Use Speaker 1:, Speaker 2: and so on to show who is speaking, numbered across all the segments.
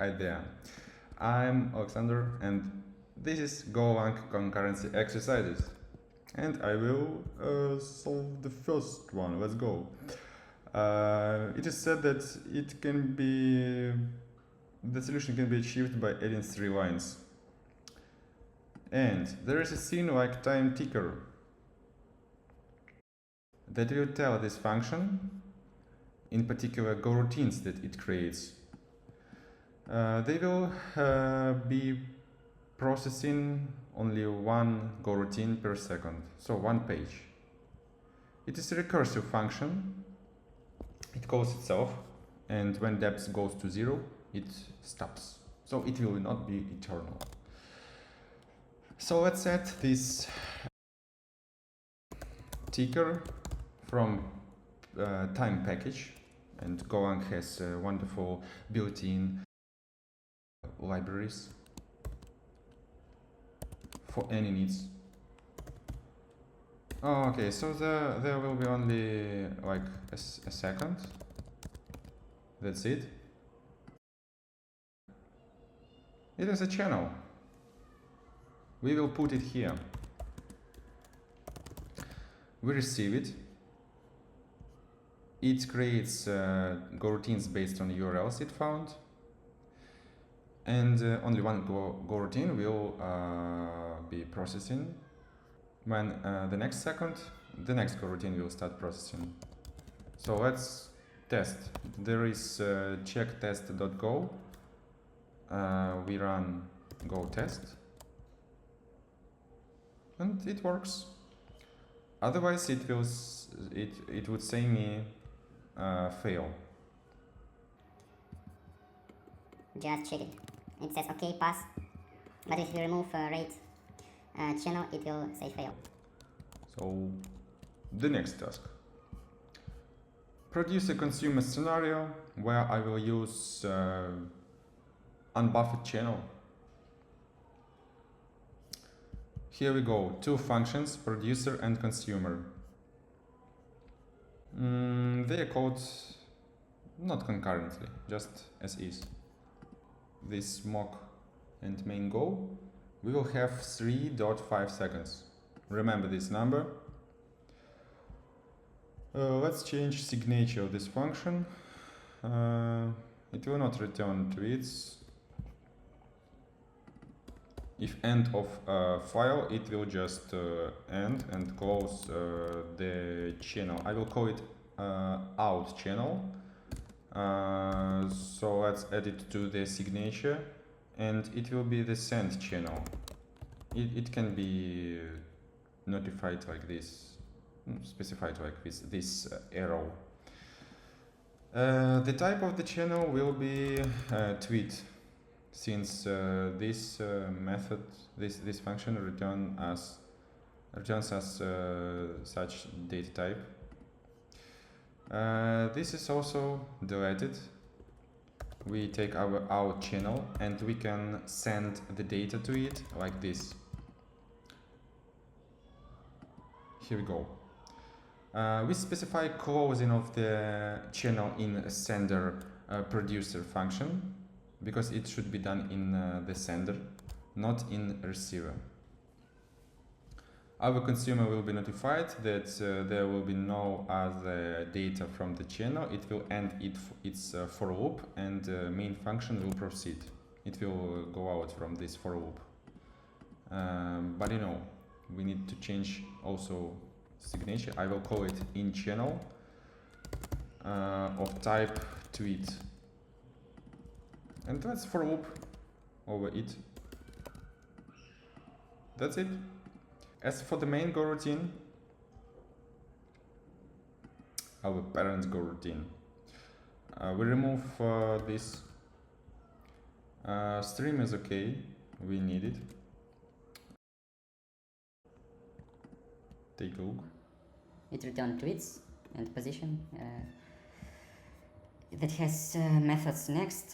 Speaker 1: Hi there, I'm Alexander and this is Golang concurrency exercises. And I will solve the first one. Let's go. It is said that the solution can be achieved by adding 3 lines. And there is a scene like time ticker that will tell this function, in particular Go routines that it creates. They will be processing only one Go routine per second, so one page. It is a recursive function. It calls itself, and when depth goes to 0, it stops. So it will not be eternal. So let's set this ticker from time package, and Golang has wonderful built-in libraries for any needs. Okay, so there will be only like a second. That's it. It is a channel. We will put it here. We receive it. It creates Go routines based on URLs it found. And only one Go routine will be processing. When the next second, the next Go routine will start processing. So let's test. There is check test.go. We run go test. And it works. Otherwise, it would say me fail.
Speaker 2: Just check it. It says OK, pass. But if you remove rate channel, it will say fail.
Speaker 1: So the next task. Produce a consumer scenario where I will use unbuffered channel. Here we go, 2 functions, producer and consumer. They are called not concurrently, just as is. This mock and main go, we will have 3.5 seconds. Remember this number. Let's change signature of this function. It will not return tweets. If end of file, it will just end and close the channel. I will call it out channel. So let's add it to the signature, and it will be the send channel. It can be notified like this, specified like this arrow. The type of the channel will be tweet, since this method, this function returns us such data type. This is also deleted. We take our out channel and we can send the data to it like this. Here we go. We specify closing of the channel in sender producer function, because it should be done in the sender, not in receiver. Our consumer will be notified that there will be no other data from the channel. It will end its for loop, and the main function will proceed. It will go out from this for loop. But you know, we need to change also signature. I will call it in channel of type tweet. And let's for loop over it. That's it. As for the main Go routine, our parent Go routine, we remove this. Stream is okay, we need it. Take a look.
Speaker 2: It returns tweets and position. That has methods next.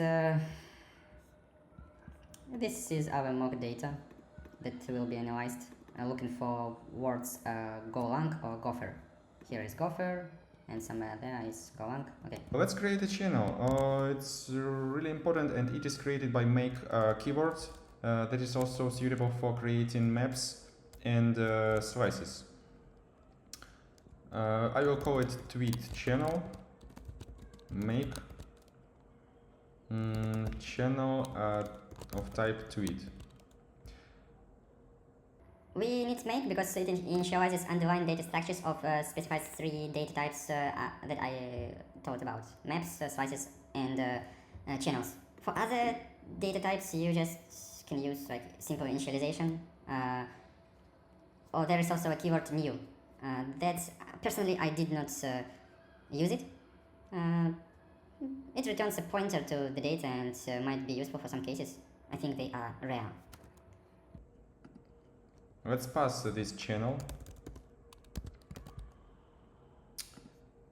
Speaker 2: This is our mock data that will be analyzed. Looking for words Golang or Gopher. Here is Gopher, and somewhere there is Golang. Okay.
Speaker 1: Let's create a channel. It's really important, and it is created by make keyword that is also suitable for creating maps and slices. I will call it tweet channel. Make channel of type tweet.
Speaker 2: We need make because it initializes underlying data structures of specifies 3 data types that I talked about: maps, slices, and channels. For other data types, you just can use like simple initialization, or there is also a keyword new. That personally I did not use it. It returns a pointer to the data and might be useful for some cases. I think they are rare.
Speaker 1: Let's pass this channel,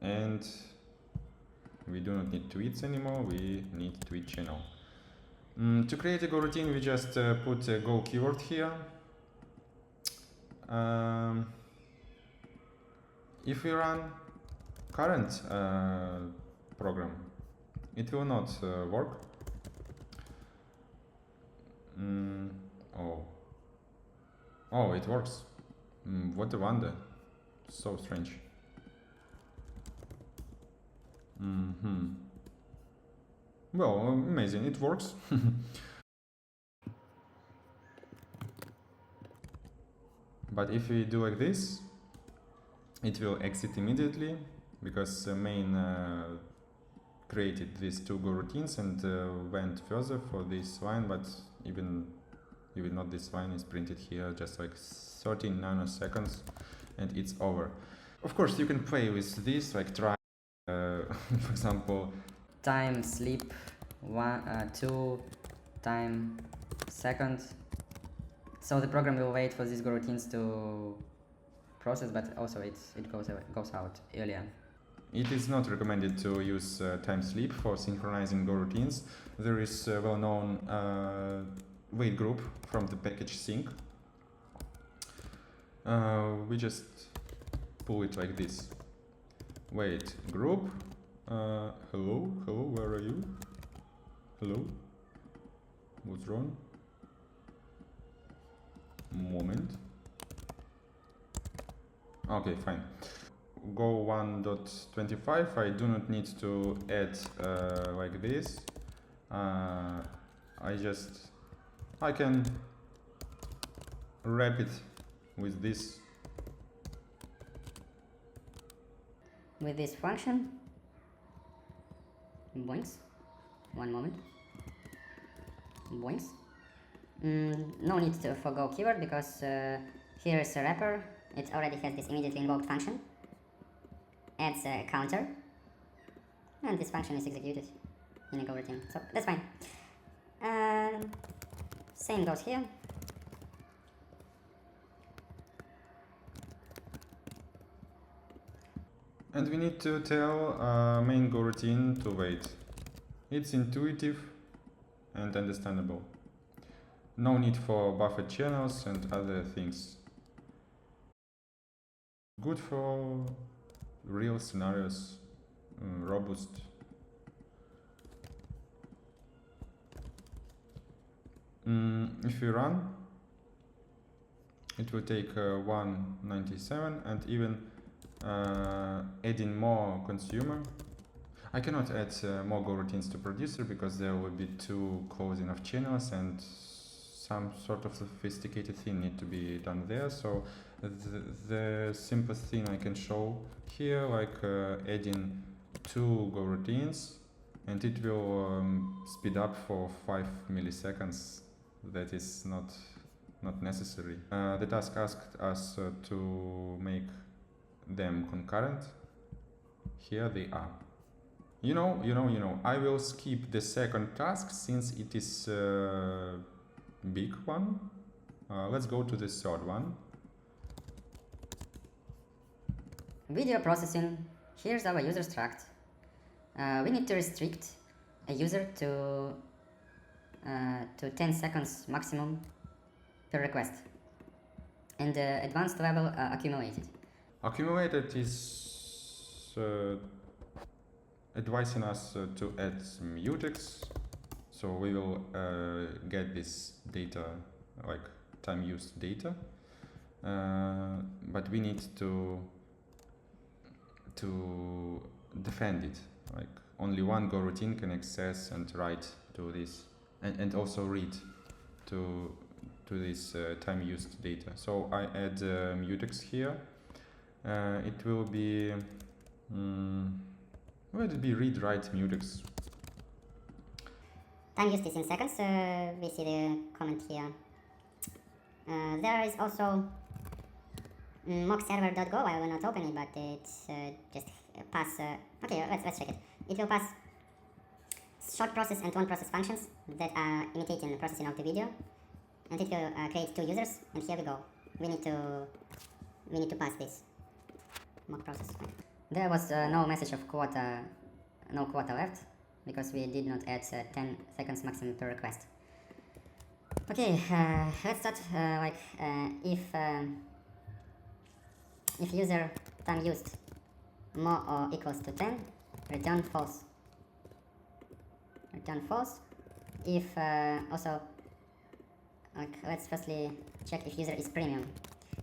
Speaker 1: and we do not need tweets anymore, we need tweet channel. To create a Go routine, we just put a Go keyword here. If we run current program, it will not work. Oh, it works. What a wonder. So strange. Well, amazing, it works. But if we do like this, it will exit immediately, because main created these 2 Go routines and went further for this line, but even not this line is printed here, just like 13 nanoseconds, and it's over. Of course, you can play with this, like try, for example,
Speaker 2: time sleep 2 time second. So the program will wait for these Go routines to process, but also it goes out earlier.
Speaker 1: It is not recommended to use time sleep for synchronizing Go routines. There is a well-known wait group from the package sync. We just pull it like this. Wait group. Hello, where are you? Hello? What's wrong? Moment. Okay, fine. Go 1.25. I do not need to add like this. I can wrap it with this.
Speaker 2: With this function. Boinks. One moment. Boinks. No need for Go keyword because here is a wrapper. It already has this immediately invoked function. Adds a counter. And this function is executed in a Go routine. So that's fine. Same goes here.
Speaker 1: And we need to tell main Go routine to wait. It's intuitive and understandable. No need for buffered channels and other things. Good for real scenarios, robust. If we run, it will take 197, and even adding more consumer. I cannot add more Go routines to producer because there will be too close enough channels and some sort of sophisticated thing need to be done there. So the simplest thing I can show here, like adding 2 Go routines, and it will speed up for 5 milliseconds. That is not necessary. The task asked us to make them concurrent. Here they are. You know, I will skip the second task since it is a big one. Let's go to the third one.
Speaker 2: Video processing. Here's our user struct. We need to restrict a user to 10 seconds maximum per request. And the advanced level accumulated.
Speaker 1: Accumulated is it's advising us to add some mutex. So we will get this data, like time used data, but we need to defend it. Like only one Go routine can access and write to this, and also read to this time used data. So I add mutex here. It will be will it be read write mutex.
Speaker 2: Time used is in seconds. We see the comment here. There is also mockserver.go. I will not open it, but it's just pass. Okay, let's check it. It will pass short process and one process functions that are imitating the processing of the video, and it will create two users. And here we go. We need to pass this mock process. There was no message of quota, no quota left, because we did not add 10 seconds maximum per request. Okay, let's start if user time used more or equals to 10, return false. Return false. If also, let's firstly check if user is premium.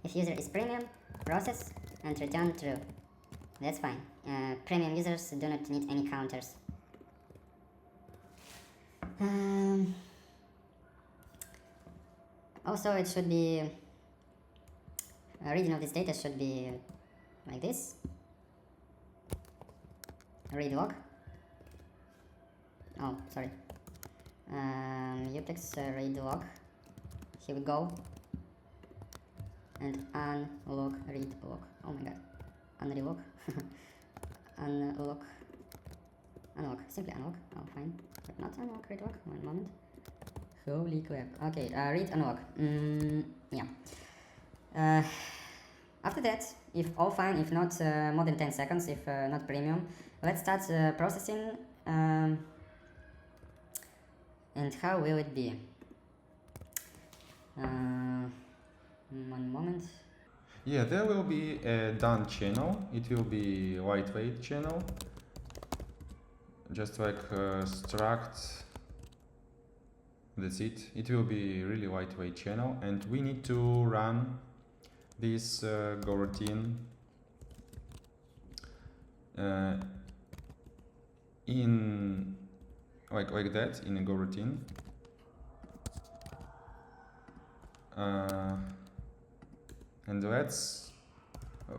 Speaker 2: If user is premium, process and return true. That's fine. Premium users do not need any counters. Also, it should be reading of this data should be like this. Read log. Oh, sorry. Mutex read log. Here we go. And unlock read log. Oh my god. Unread log. Unlock. Unlock. Simply unlock. Oh, fine. But not unlock read log. One moment. Holy crap. Okay, read unlock. Yeah. After that, if all fine, if not more than 10 seconds, if not premium, let's start processing. And how will it be? One moment.
Speaker 1: Yeah, there will be a done channel. It will be lightweight channel. Just like struct. That's it. It will be really lightweight channel, and we need to run this Go routine in like that in a Go routine. And let's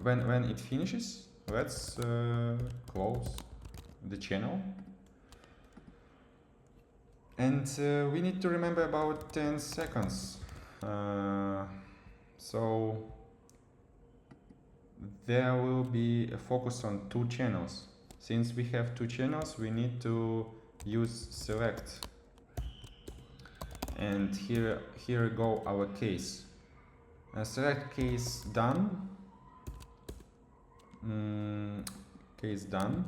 Speaker 1: when it finishes, let's close the channel. And we need to remember about 10 seconds. So there will be a focus on two channels. Since we have two channels, we need to use select. And here go our case. Select case done. Case done.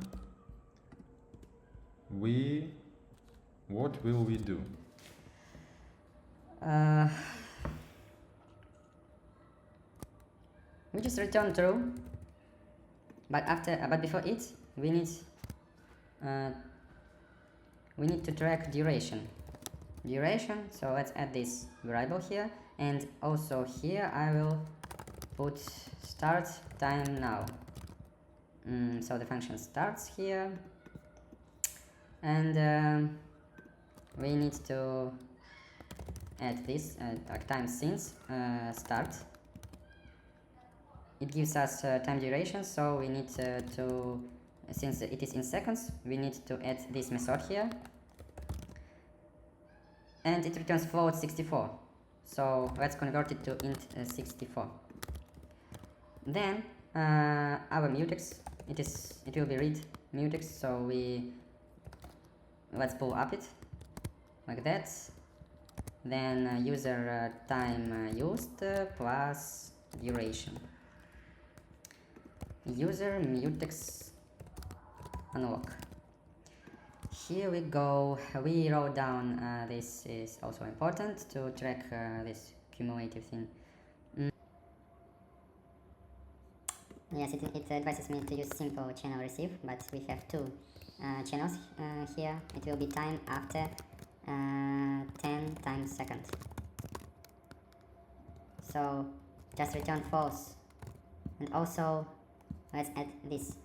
Speaker 1: What will we do?
Speaker 2: We just return true, but before it, we need to track duration. So let's add this variable here, and also here I will put start time now. So the function starts here, and we need to add this time since start. It gives us time duration, so we need to, since it is in seconds, we need to add this method here. And it returns float 64. So let's convert it to int 64. Then our mutex, it will be read mutex, so let's pull up it like that. Then user time used plus duration. User mutex unlock. Here we go. We wrote down this is also important to track this cumulative thing. Yes, it advises me to use simple channel receive, but we have two channels here. It will be time after 10 times second. So just return false. And also let's add this.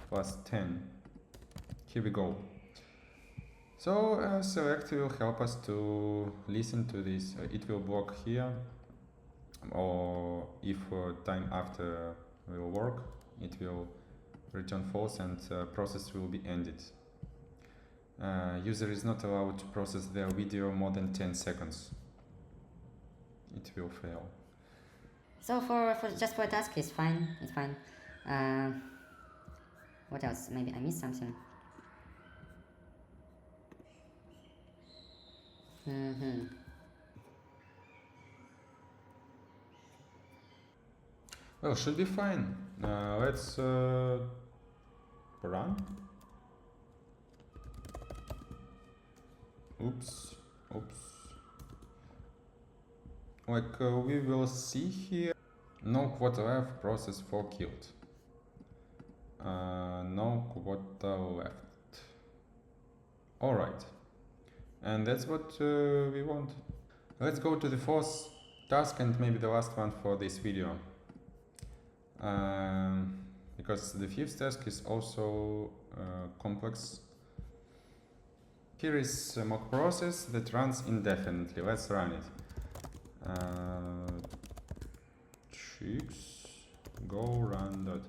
Speaker 1: Plus 10. Here we go. So select will help us to listen to this. It will block here, or if time after will work, it will return false and process will be ended. User is not allowed to process their video more than 10 seconds. It will fail. So for just for a task is fine. It's fine. What else? Maybe I missed something. Well, should be fine. Let's run. Oops. Like we will see here, no quota left, process 4 killed. No quota left. Alright. And that's what we want. Let's go to the fourth task and maybe the last one for this video. Because the fifth task is also complex. Here is a mock process that runs indefinitely. Let's run it. Chicks go run dot.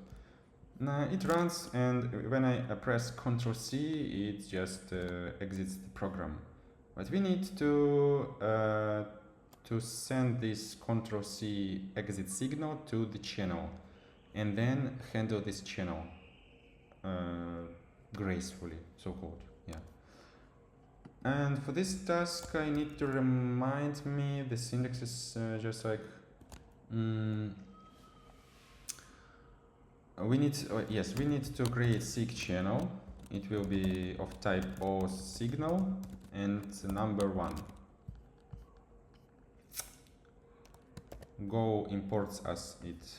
Speaker 1: It runs, and when I press Ctrl+C, it just exits the program. But we need to send this Ctrl+C exit signal to the channel, and then handle this channel gracefully, so-called. Yeah. And for this task, I need to remind me the syntax is just like we need to create SIG channel. It will be of type O signal and number 1. Go imports us it,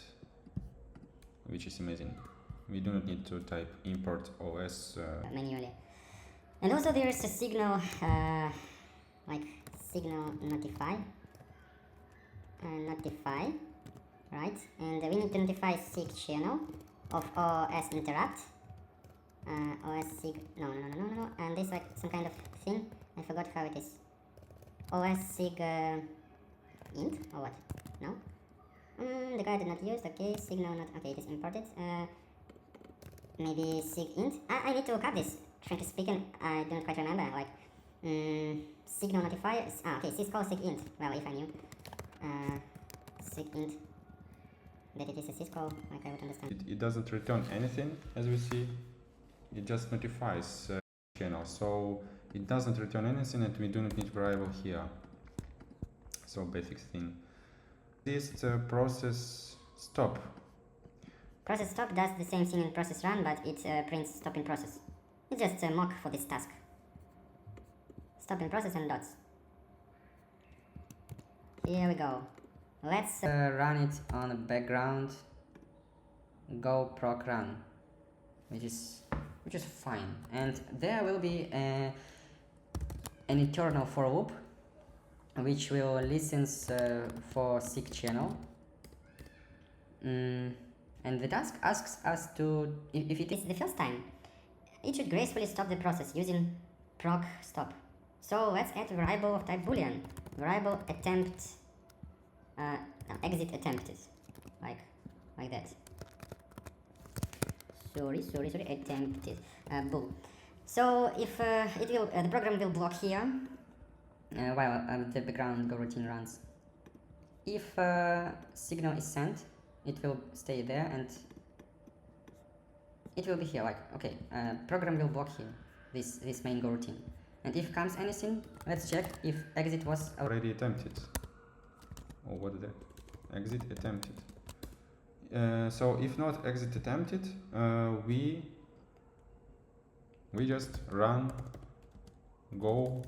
Speaker 1: which is amazing. We do not need to type import OS
Speaker 2: manually. And also there is a signal, like signal notify, right? And we need to notify SIG channel of OS interrupt, OS SIG, no, and this like some kind of thing, I forgot how it is. OS SIG int, or what? No? The guy did not use, okay, signal not, okay, it is imported. Maybe SIG int, I need to look up this. Frankly speaking, I don't quite remember, like, signal notify, okay, syscall SIG int, well, if I knew, SIG int, that it is a syscall, like I would understand.
Speaker 1: It doesn't return anything, as we see, it just notifies channel, so it doesn't return anything and we do not need variable here, so basic thing. This process stop.
Speaker 2: Process stop does the same thing in process run, but it prints stop in process. It's just a mock for this task. Stop in process and dots. Here we go. Let's run it on the background. Go proc run, which is fine. And there will be an eternal for loop, which will listen for SIG channel. And the task asks us to, if it is the first time, it should gracefully stop the process using proc stop. So let's add a variable of type boolean, variable attempt, exit attempted, like that. Sorry, attempted, bool. So if it will, the program will block here while the background go routine runs. If signal is sent, it will stay there and it will be here, like, okay, program will block here, this main go routine. And if comes anything, let's check if exit was
Speaker 1: already attempted. Or what is that? Exit attempted. So if not exit attempted, we just run go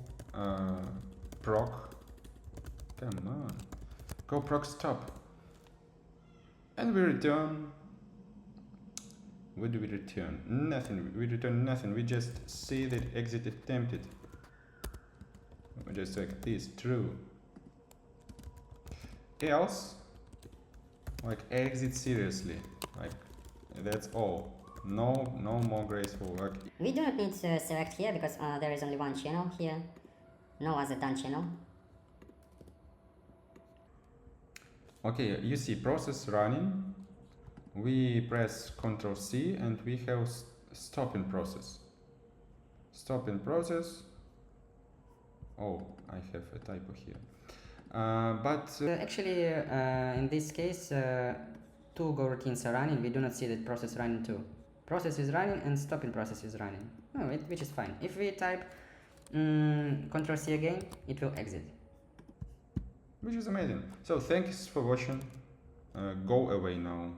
Speaker 1: proc, come on, go proc stop. And we return. What do we return? Nothing. We return nothing. We just say that exit attempted. Just like this, true. Else, like exit seriously. Like that's all. No more graceful. Like
Speaker 2: We do not need to select here because there is only one channel here. No other done channel.
Speaker 1: okay, you see process running. We press Ctrl C and we have stop in process. Stop in process. Oh, I have a typo here.
Speaker 3: Actually, in this case, two Go routines are running. We do not see that process running too. Process is running and stop in process is running. No, which is fine. If we type Ctrl C again, it will exit.
Speaker 1: Which is amazing. So thanks for watching. Go away now.